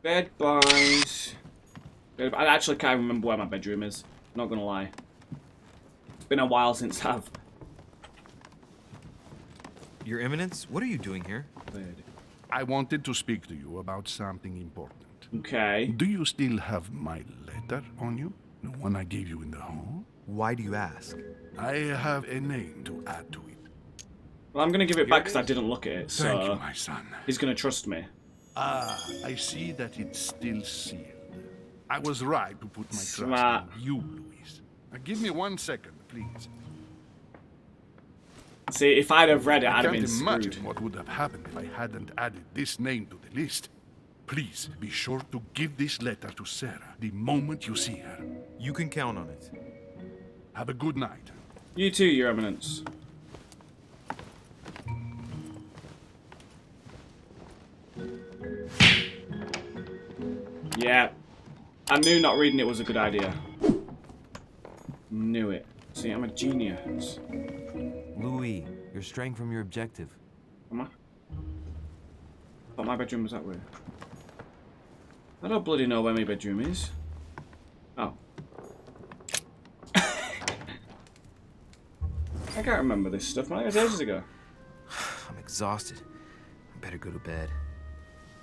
Bed, boys. I actually can't remember where my bedroom is. Not gonna lie. It's been a while since I've... Your Eminence, what are you doing here? I wanted to speak to you about something important. Okay. Do you still have my letter on you? The one I gave you in the hall? Why do you ask? I have a name to add to it. Well, I'm gonna give it back because I didn't look at it, so... Thank you, my son. He's gonna trust me. Ah, I see that it's still sealed. I was right to put my Smart. trust in you, Luis. Now, give me 1 second, please. See, if I'd have read it, I I'd have can't been imagine screwed. what would have happened if I hadn't added this name to the list. Please be sure to give this letter to Sarah the moment you see her. You can count on it. Have a good night. You too, Your Eminence. Yeah. I knew not reading it was a good idea. Knew it. See, I'm a genius. Louis, you're straying from your objective. Am I? Thought my bedroom was that way. I don't bloody know where my bedroom is. Oh. I can't remember this stuff, man. It was ages ago. I'm exhausted. I better go to bed.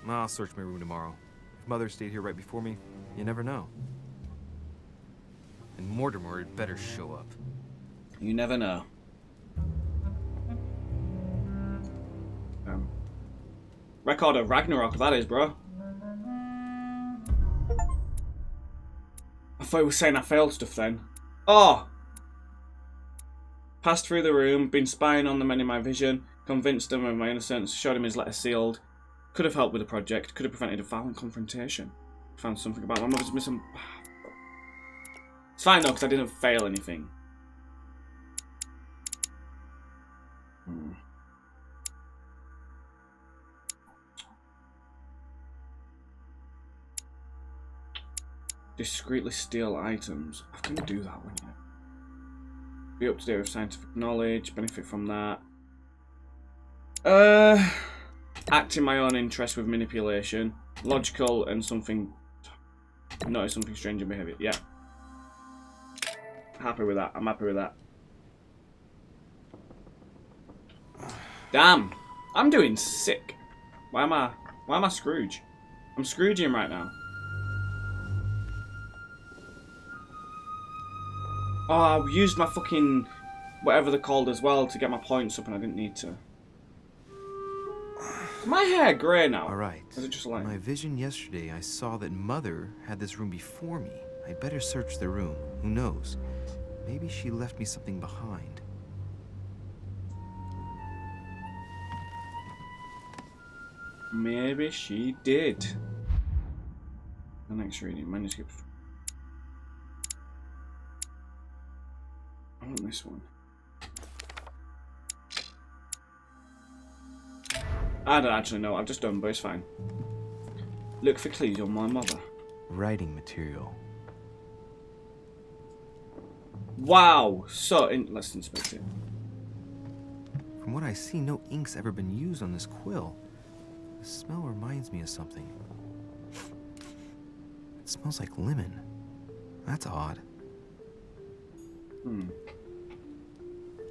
I'll search my room tomorrow. If Mother stayed here right before me, you never know. And Mortimer had better show up. You never know. Record of Ragnarok, that is, bro. I thought he was saying I failed stuff then. Oh! Passed through the room, been spying on the men in my vision, convinced them of my innocence, showed him his letter sealed. Could have helped with the project, could have prevented a violent confrontation. Found something about my mother's missing... It's fine though, because I didn't fail anything. Discreetly steal items. I can do that one, yeah. Be up to date with scientific knowledge, benefit from that. Act in my own interest with manipulation. Logical and something... Notice something strange in behaviour. Yeah. Happy with that. I'm happy with that. Damn. I'm doing sick. Why am I Scrooge? I'm Scrooging right now. Oh, I used my fucking... whatever they're called as well to get my points up and I didn't need to. Is my hair grey now? Alright. Is it just like... In my vision yesterday, I saw that Mother had this room before me. I'd better search the room. Who knows? Maybe she left me something behind. Maybe she did. The next reading, manuscript. I want this one. I don't actually know. I've just done, but it's fine. Look for clues on my mother. Writing material. Wow. So, let's inspect it. From what I see, no ink's ever been used on this quill. The smell reminds me of something. It smells like lemon. That's odd.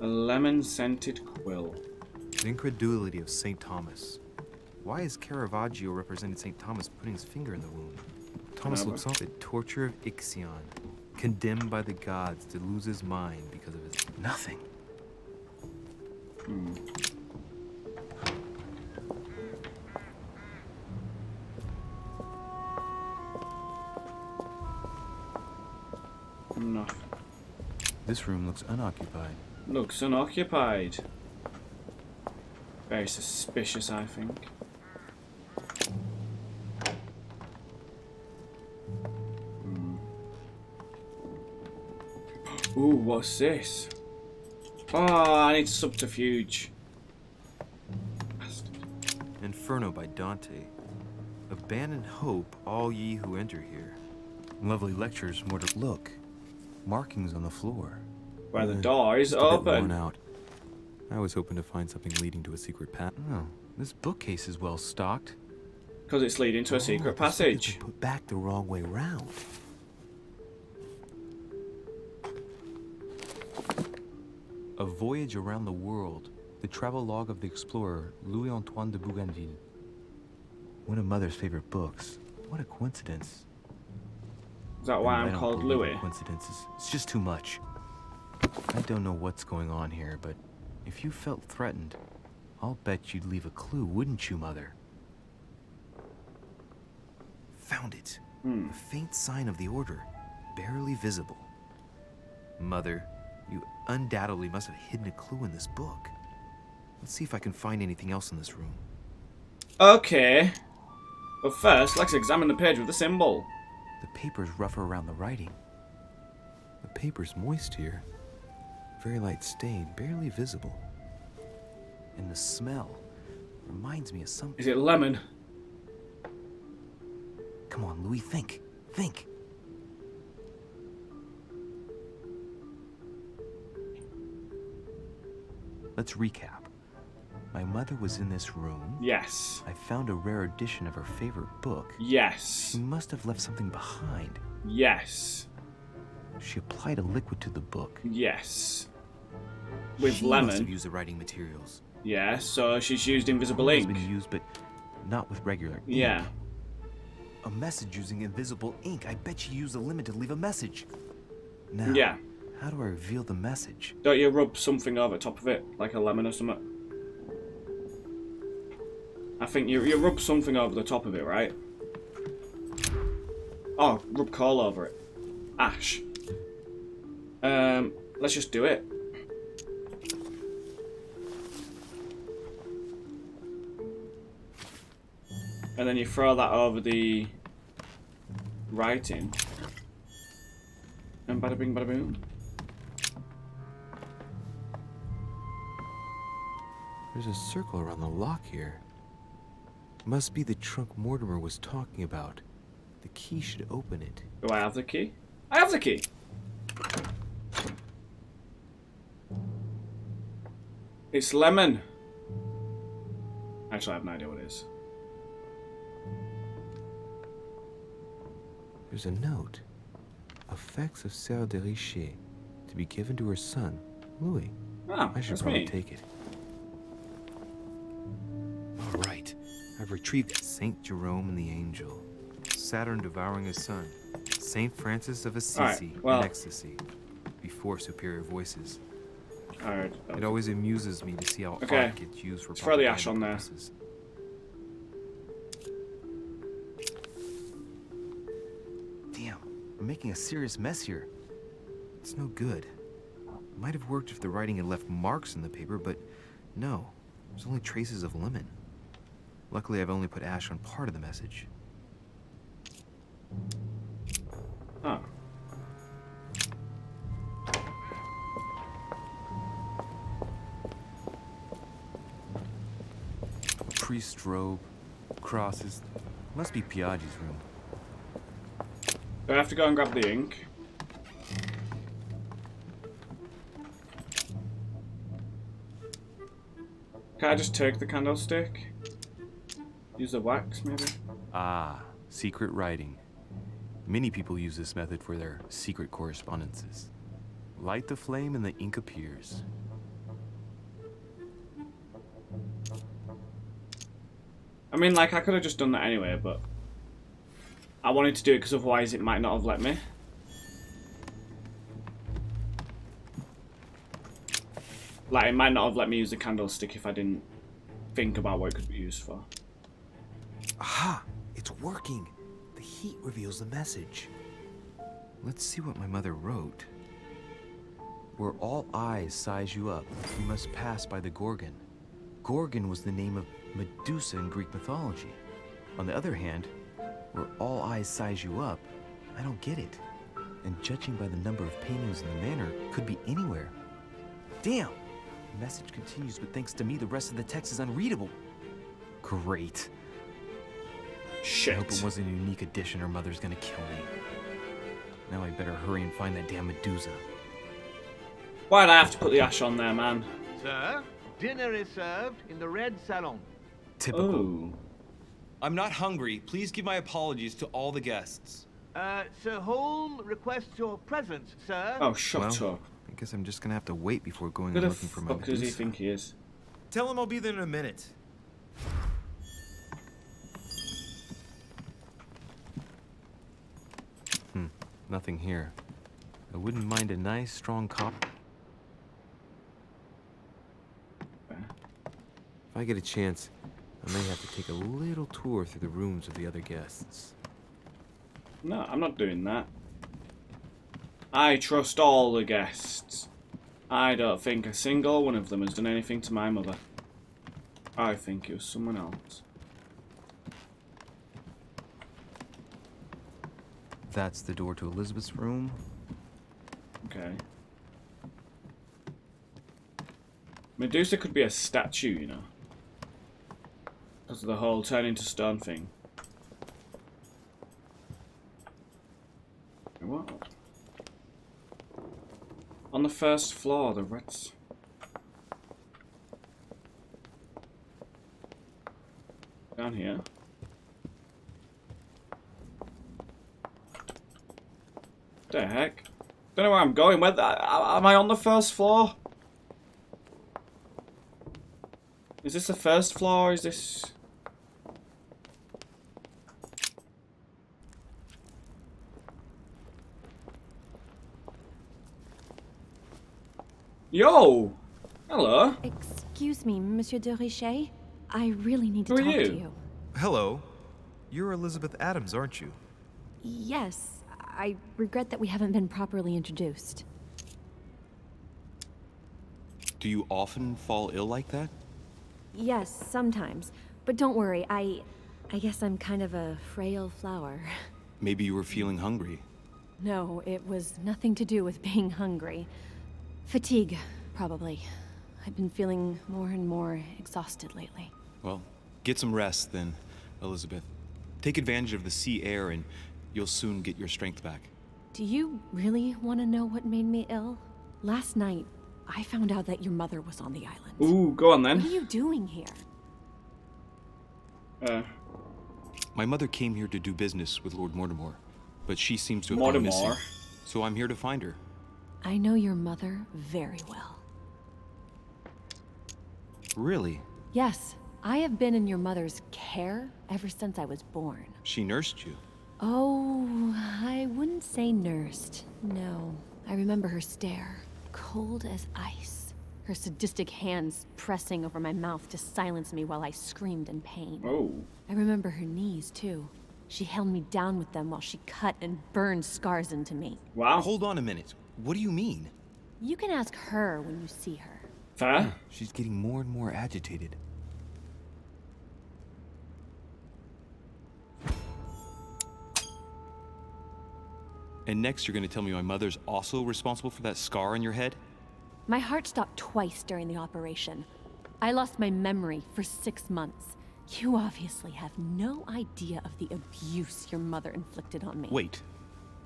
A lemon-scented quill. The incredulity of St. Thomas. Why is Caravaggio representing St. Thomas putting his finger in the wound? Thomas looks on the torture of Ixion, condemned by the gods to lose his mind because of his nothing. Nothing. This room looks unoccupied. Looks unoccupied. Very suspicious, I think. Ooh, what's this? Oh, I need subterfuge. Bastard. Inferno by Dante. Abandon hope, all ye who enter here. Lovely lectures, Mortar. Look, markings on the floor. Where the door is Just a bit worn open. out. I was hoping to find something leading to a secret path. Oh, this bookcase is well stocked. Because it's leading to a secret this book has passage. been put back the wrong way round. A Voyage Around the World. The travel log of the explorer Louis-Antoine de Bougainville. One of Mother's favorite books. What a coincidence. Is that why And I I'm don't called believe in Louis? coincidences. It's just too much. I don't know what's going on here, but if you felt threatened, I'll bet you'd leave a clue, wouldn't you, Mother? Found it. A faint sign of the order, barely visible. Mother, you undoubtedly must have hidden a clue in this book. Let's see if I can find anything else in this room. Okay. But first, let's examine the page with the symbol. The paper's rougher around the writing. The paper's moist here. Very light stain, barely visible. And the smell reminds me of something. Is it lemon? Come on, Louis, think. Think. Let's recap. My mother was in this room. Yes. I found a rare edition of her favorite book. Yes. She must have left something behind. Yes. She applied a liquid to the book. Yes. With She must have lemon. used the writing materials. Yes, so she's used invisible It's ink. been used, but not with regular ink. Yeah. A message using invisible ink. I bet she used a lemon to leave a message. Now, Yeah. how do I reveal the message? Don't you rub something over top of it, like a lemon or something? I think you rub something over the top of it, right? Oh, rub coal over it. Ash. Let's just do it. And then you throw that over the writing. And bada bing, bada boom. There's a circle around the lock here. Must be the trunk Mortimer was talking about. The key should open it. Do I have the key? I have the key! It's lemon. Actually, I have no idea what it is. There's a note. Effects of Sœur de Richer, to be given to her son, Louis. Oh, I should that's probably me. take it. All right, I've retrieved it. Saint Jerome and the Angel. Saturn devouring his son. Saint Francis of Assisi Alright, well- in ecstasy. Before superior voices. Alright. It always amuses me to see how Okay. art gets used for Let's throw the ash propaganda on there. purposes. Damn, we're making a serious mess here. It's no good. Might have worked if the writing had left marks in the paper, but no. There's only traces of lemon. Luckily, I've only put ash on part of the message. Oh. Priest robe, crosses. Must be Piaggi's room. Do I have to go and grab the ink? Can I just take the candlestick? Use the wax, maybe? Ah, secret writing. Many people use this method for their secret correspondences. Light the flame and the ink appears. I mean, like, I could have just done that anyway, but I wanted to do it because otherwise it might not have let me. Like, it might not have let me use the candlestick if I didn't think about what it could be used for. Aha! It's working! The heat reveals the message. Let's see what my mother wrote. Where all eyes size you up, you must pass by the Gorgon. Gorgon was the name of Medusa in Greek mythology. On the other hand, where all eyes size you up, I don't get it. And judging by the number of paintings in the manor, could be anywhere. Damn! The message continues, but thanks to me, the rest of the text is unreadable. Great. Shit. I hope it wasn't a unique edition or Mother's gonna kill me. Now I better hurry and find that damn Medusa. Why'd I have to put the ash on there, man? Sir, dinner is served in the red salon. Typical. Oh. I'm not hungry. Please give my apologies to all the guests. Sir Holm requests your presence, sir. Oh, shut Well, up. I guess I'm just gonna have to wait before going Who and the looking for my fuck does he Medusa. think he is? Tell him I'll be there in a minute. Nothing here. I wouldn't mind a nice, strong cop. If I get a chance, I may have to take a little tour through the rooms of the other guests. No, I'm not doing that. I trust all the guests. I don't think a single one of them has done anything to my mother. I think it was someone else. That's the door to Elizabeth's room. Okay. Medusa could be a statue, you know. Because of the whole turn into stone thing. What? On the first floor, the rats. Down here. The heck? Don't know where I'm going. Am I on the first floor? Is this the first floor? Or is this? Yo! Hello. Excuse me, Monsieur de Richet. I really need to Who are talk you? to you. Hello. You're Elizabeth Adams, aren't you? Yes, I regret that we haven't been properly introduced. Do you often fall ill like that? Yes, sometimes. But don't worry, I guess I'm kind of a frail flower. Maybe you were feeling hungry. No, it was nothing to do with being hungry. Fatigue, probably. I've been feeling more and more exhausted lately. Well, get some rest then, Elizabeth. Take advantage of the sea air and you'll soon get your strength back. Do you really want to know what made me ill? Last night, I found out that your mother was on the island. Ooh, go on What are then. you doing here? My mother came here to do business with Lord Mortimer, but she seems to have gone missing. Mortimer. So I'm here to find her. I know your mother very well. Really? Yes, I have been in your mother's care ever since I was born. She nursed you. Oh, I wouldn't say nursed. No, I remember her stare, cold as ice. Her sadistic hands pressing over my mouth to silence me while I screamed in pain. Oh. I remember her knees, too. She held me down with them while she cut and burned scars into me. Wow. Hold on a minute. What do you mean? You can ask her when you see her. Fair. She's getting more and more agitated. And next you're gonna tell me my mother's also responsible for that scar on your head? My heart stopped twice during the operation. I lost my memory for 6 months. You obviously have no idea of the abuse your mother inflicted on me. Wait.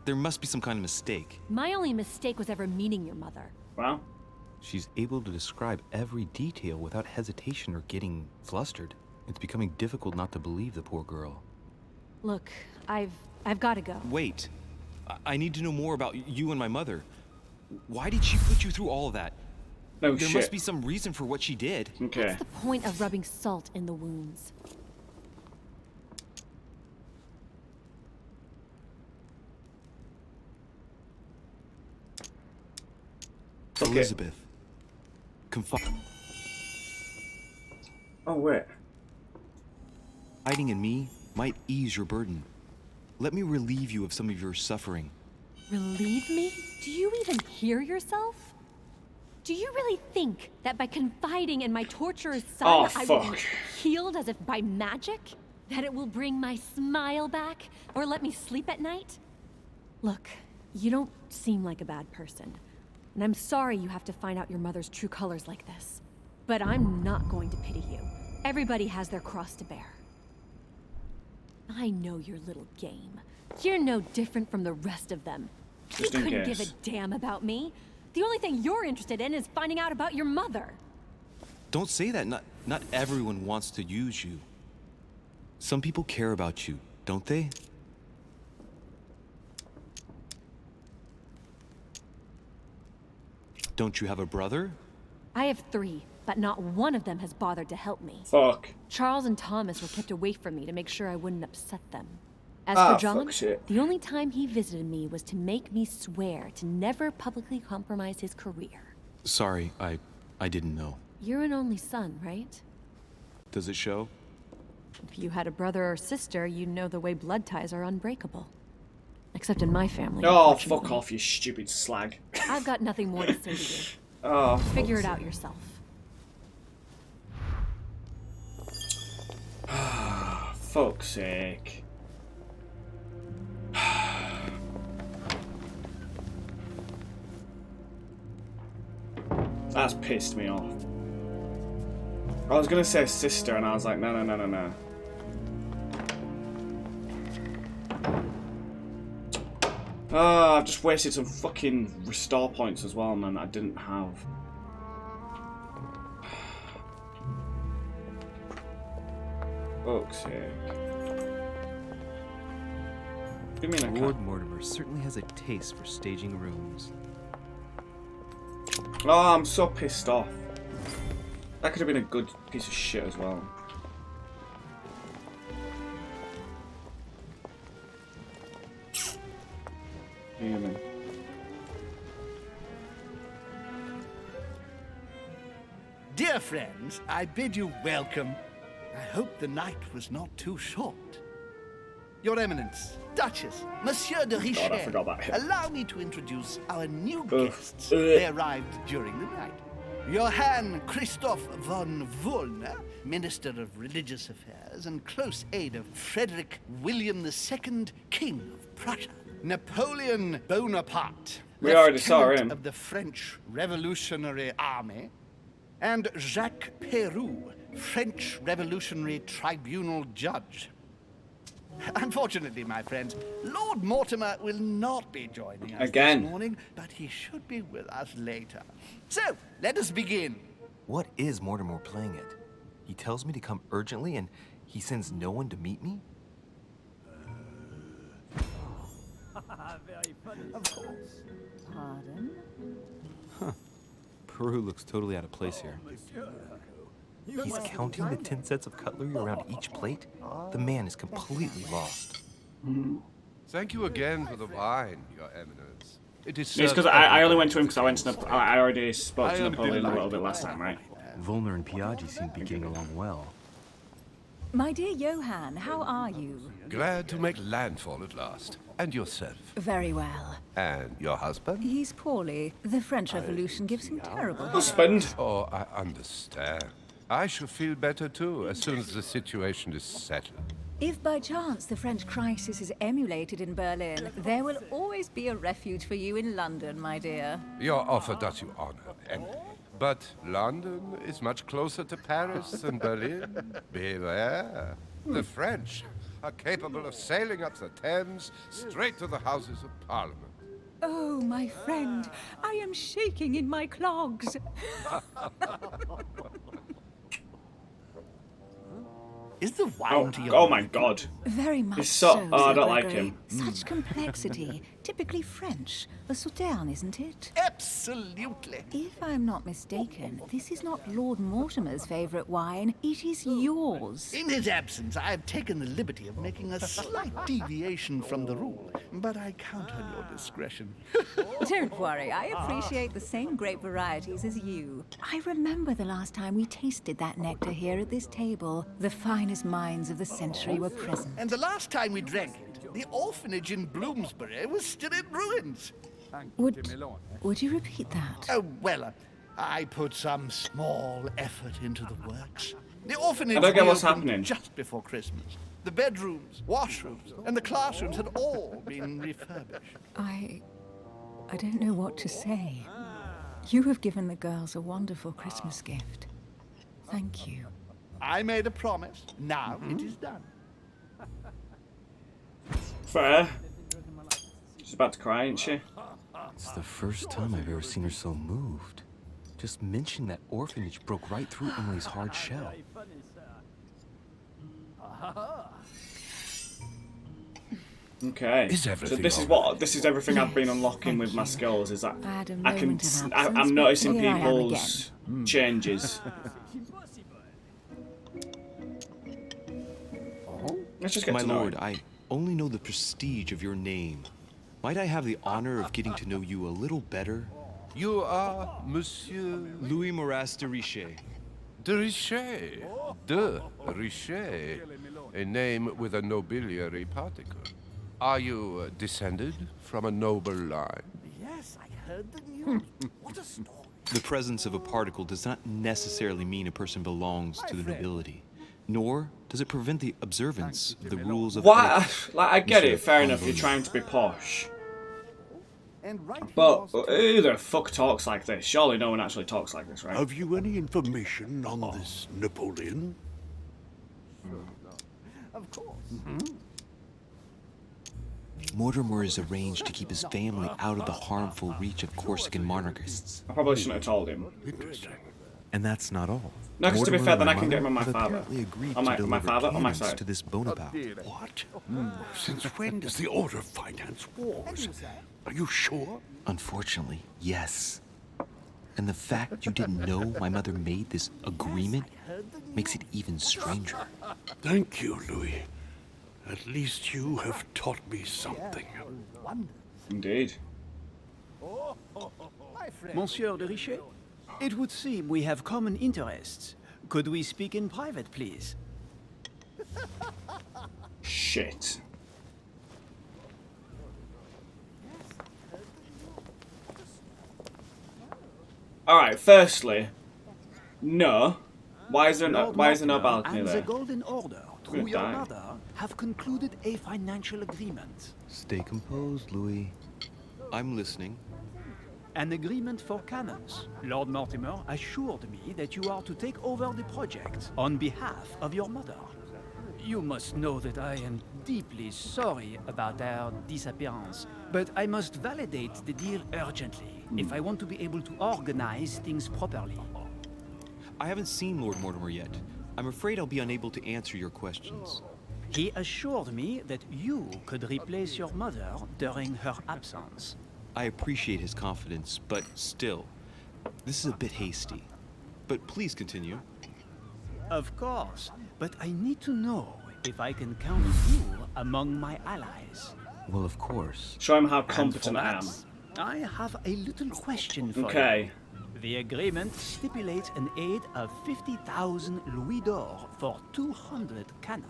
There must be some kind of mistake. My only mistake was ever meeting your mother. Wow. She's able to describe every detail without hesitation or getting flustered. It's becoming difficult not to believe the poor girl. Look, I've got to go. Wait. I need to know more about you and my mother. Why did she put you through all of that? No There shit. must be some reason for what she did. Okay. What's the point of rubbing salt in the wounds? Okay. Elizabeth. Oh wait. Confiding in me might ease your burden. Let me relieve you of some of your suffering. Relieve me? Do you even hear yourself? Do you really think that by confiding in my torturer's son, Oh, I will be fuck. healed as if by magic? That it will bring my smile back? Or let me sleep at night? Look, you don't seem like a bad person. And I'm sorry you have to find out your mother's true colors like this. But I'm not going to pity you. Everybody has their cross to bear. I know your little game. You're no different from the rest of them. Just you in couldn't case. give a damn about me. The only thing you're interested in is finding out about your mother. Don't say that. Not everyone wants to use you. Some people care about you, don't they? Don't you have a brother? I have 3, but not one of them has bothered to help me. Fuck. Charles and Thomas were kept away from me to make sure I wouldn't upset them. As Ah, for John, fuck shit. the only time he visited me was to make me swear to never publicly compromise his career. Sorry, I didn't know. You're an only son, right? Does it show? If you had a brother or sister, you'd know the way blood ties are unbreakable. Except in my family. Oh, fuck unfortunately. off, you stupid slag. I've got nothing more to say to you. Oh, Figure it out yourself. Fuck's sake. That's pissed me off. I was gonna say sister, and I was like, no. Oh, I've just wasted some fucking restore points as well, man, that I didn't have. Fuck's sake. Give me an Lord account. Mortimer certainly has a taste for staging rooms. Oh, I'm so pissed off. That could have been a good piece of shit as well. Hear me. Dear friends, I bid you welcome. I hope the night was not too short. Your Eminence, Duchess, Monsieur de God, I forgot Richelieu, about him. allow me to introduce our new Ugh. guests. They arrived during the night. Johann Christoph von Wollner, Minister of Religious Affairs and close aide of Frederick William II, King of Prussia. Napoleon Bonaparte, We already saw Lieutenant him. of the French Revolutionary Army, and Jacques Peroux, French Revolutionary Tribunal Judge. Unfortunately, my friends, Lord Mortimer will not be joining us Again. this morning, but he should be with us later. So, let us begin. What is Mortimer playing at? He tells me to come urgently and he sends no one to meet me? Pardon? Peru looks totally out of place here. He's counting the 10 sets of cutlery around each plate? The man is completely lost. Thank you again for the wine, Your Eminence. It is It's because I only went to him because I went to I already spoke to I am Napoleon a little delighted. bit last time, right? Volner and Piaggi seem to be getting along well. My dear Johann, how are you? glad to make landfall at last. And yourself. Very well. And your husband? He's poorly. The French Revolution gives him terrible. Husband. Oh, I understand. I shall feel better too as soon as the situation is settled. If by chance the French crisis is emulated in Berlin, there will always be a refuge for you in London, my dear. Your offer does you honor, Emily. But London is much closer to Paris than Berlin. Beware. The French are capable of sailing up the Thames straight to the Houses of Parliament. Oh, my friend, I am shaking in my clogs. Is the wine to your Oh my god. Very much He's so- oh, I Sir don't like Gregory. him. Such complexity. Typically French. A Sauterne, isn't it? Absolutely. If I'm not mistaken, this is not Lord Mortimer's favourite wine. It is yours. In his absence, I have taken the liberty of making a slight deviation from the rule, but I count on your discretion. Don't worry, I appreciate the same grape varieties as you. I remember the last time we tasted that nectar here at this table. The finest minds of the century were present. And the last time we drank it, the orphanage in Bloomsbury was still in ruins. Would you repeat that? Oh, well, I put some small effort into the works. The orphanage I don't get what's reopened happening. just before Christmas. The bedrooms, washrooms, and the classrooms had all been refurbished. I don't know what to say. You have given the girls a wonderful Christmas gift. Thank you. I made a promise. Now it is done. Fair. She's about to cry, ain't she? It's the first time I've ever seen her so moved. Just mentioning that orphanage broke right through Emily's hard shell. Okay. Is So everything this is everything I've been unlocking with my skills. Is that I had a I can moment of I'm absence, noticing but here I am people's changes. Let's just get My to know lord, him. I only know the prestige of your name. Might I have the honor of getting to know you a little better? You are Monsieur Louis Moras de Richet. de Richet. De Richet. A name with a nobiliary particle. Are you descended from a noble line? Yes, I heard the news. What a story. The presence of a particle does not necessarily mean a person belongs to the nobility, nor does it prevent the observance of the rules of Why? etiquette. Like, I get Monsieur it. Fair enough. Envoy. You're trying to be posh, And right he but was, too. who the fuck talks like this? Surely no one actually talks like this, right? Have you any information on this Napoleon? Of course. Mortimer is arranged to keep his family out of the harmful reach of Corsican monarchists. I probably shouldn't have told him. Interesting. And that's not all. No, 'cause to be Mortimer fair, and then my I can get mother him on my have father. apparently agreed On to my deliver father, on my cannons side. to this Bonaparte. What? Since when does the Order finance wars? Are you sure? Unfortunately, yes. And the fact you didn't know my mother made this agreement makes it even stranger. Thank you, Louis. At least you have taught me something. Indeed. Monsieur de Richet, it would seem we have common interests. Could we speak in private, please? Shit. Alright, firstly, no. Why is there no balcony and there? the Golden Order, through gonna your die. mother, have concluded a financial agreement. Stay composed, Louis. I'm listening. An agreement for cannons. Lord Mortimer assured me that you are to take over the project on behalf of your mother. You must know that I am deeply sorry about their disappearance, but I must validate the deal urgently if I want to be able to organize things properly. I haven't seen Lord Mortimer yet. I'm afraid I'll be unable to answer your questions. He assured me that you could replace your mother during her absence. I appreciate his confidence, but still, this is a bit hasty. But please continue. Of course, but I need to know if I can count you among my allies. Well, of course. Show him how And for competent I am. that, I have a little question for Okay. you. The agreement stipulates an aid of 50,000 louis d'or for 200 cannon.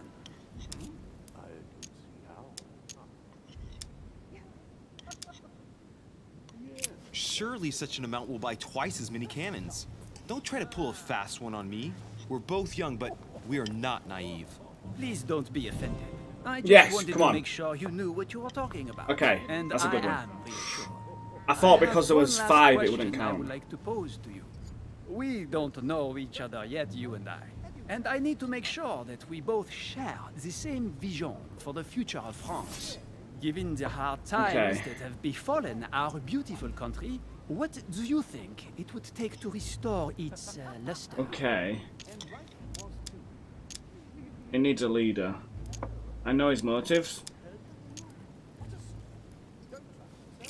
Surely such an amount will buy twice as many cannons. Don't try to pull a fast one on me. We're both young, but we are not naive. Please don't be offended. I just Yes, wanted come to on. make sure you knew what you were talking about. Okay, and that's a good I one. am reassured. I thought I have because there one was last 5 it question wouldn't I would count. like to pose to you. We don't know each other yet, you and I. And I need to make sure that we both share the same vision for the future of France. Given the hard times Okay. that have befallen our beautiful country, what do you think it would take to restore its luster? Okay. He needs a leader. I know his motives.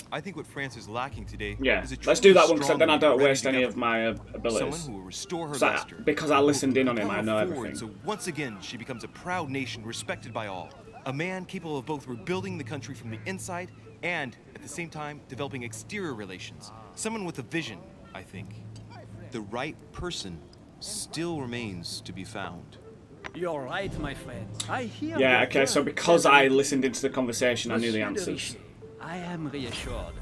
I think what France is lacking today Yeah, is a let's do that truly one because then I strong don't and waste any of government. my Someone abilities. who will restore her So luster. because I listened in on him, I know Propel forward, everything. So once again, she becomes a proud nation respected by all. A man capable of both rebuilding the country from the inside and, at the same time, developing exterior relations. Someone with a vision, I think. The right person still remains to be found. You're right, my friend. I hear Yeah, your okay, so word. because I listened into the conversation, I knew the Monsieur de answers. Richet, I am reassured.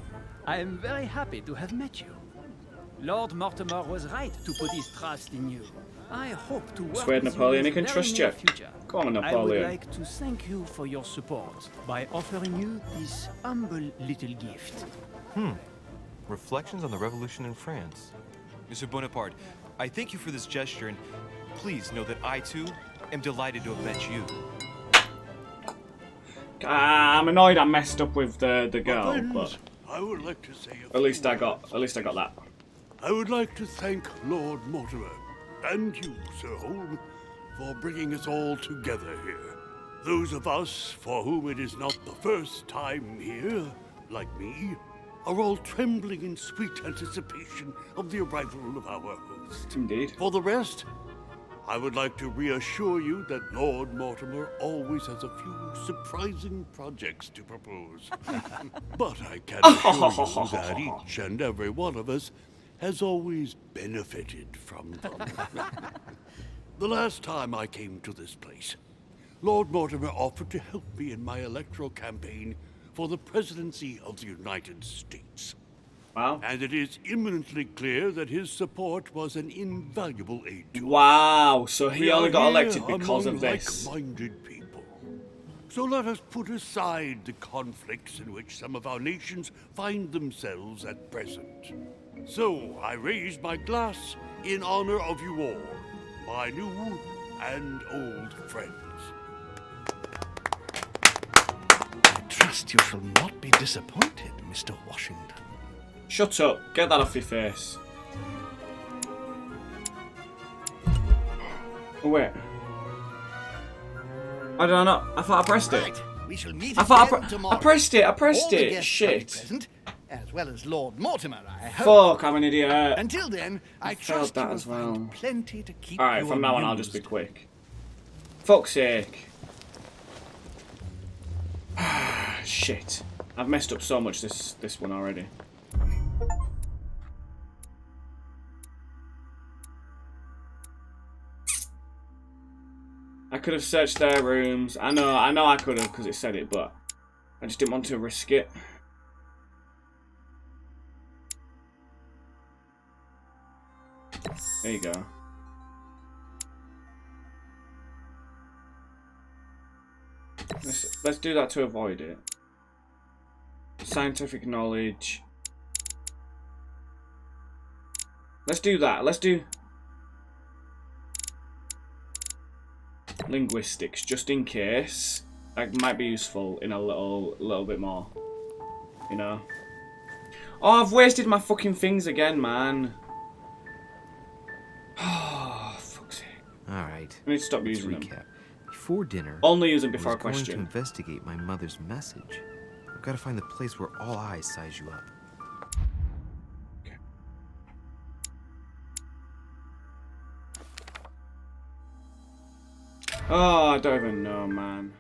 I am very happy to have met you. Lord Mortimer was right to put his trust in you. I hope to work Persuade with Napoleon, you in he the can very trust near you. future. Come on, I would Napoleon. like to thank you for your support by offering you this humble little gift. Reflections on the Revolution in France. Mr. Bonaparte, I thank you for this gesture, and please know that I, too, am delighted to have met you. I'm annoyed I messed up with the girl, Friends, but I would like to say a at least few I got that. I would like to thank Lord Mortimer and you, Sir Holm, for bringing us all together here. Those of us for whom it is not the first time here, like me, are all trembling in sweet anticipation of the arrival of our host. Indeed. For the rest, I would like to reassure you that Lord Mortimer always has a few surprising projects to propose. But I can assure you that each and every one of us has always benefited from them. The last time I came to this place, Lord Mortimer offered to help me in my electoral campaign for the presidency of the United States. Wow. And it is imminently clear that his support was an invaluable aid to us. Wow, so he We only are got here elected because among of this. like-minded people. So let us put aside the conflicts in which some of our nations find themselves at present. So I raise my glass in honor of you all, my new and old friends. I trust you shall not be disappointed, Mr. Washington. Shut up. Get that off your face. Oh, wait. I don't know. I thought I pressed it. Right, we shall meet I thought again tomorrow. I pressed it. I All pressed the it. guests shall be Shit. present, as well as Lord Mortimer, I hope. Fuck, I'm an idiot. Until then, I failed trust that you will as well. find plenty to keep Alright, you from now on I'll just be amused. quick. Fuck's sake. Shit. I've messed up so much this one already. I could have searched their rooms. I know I could have because it said it, but I just didn't want to risk it. There you go. Let's do that to avoid it. Scientific knowledge. Let's do that. Let's do linguistics, just in case. That might be useful in a little bit more. You know? Oh, I've wasted my fucking things again, man. Oh, fuck's sake. Alright. I need to stop let's using them. recap. Before dinner, Only use them I before a was going to question. investigate my mother's message. I've got to find the place where all eyes size you up. Okay. Oh, I don't even know, man.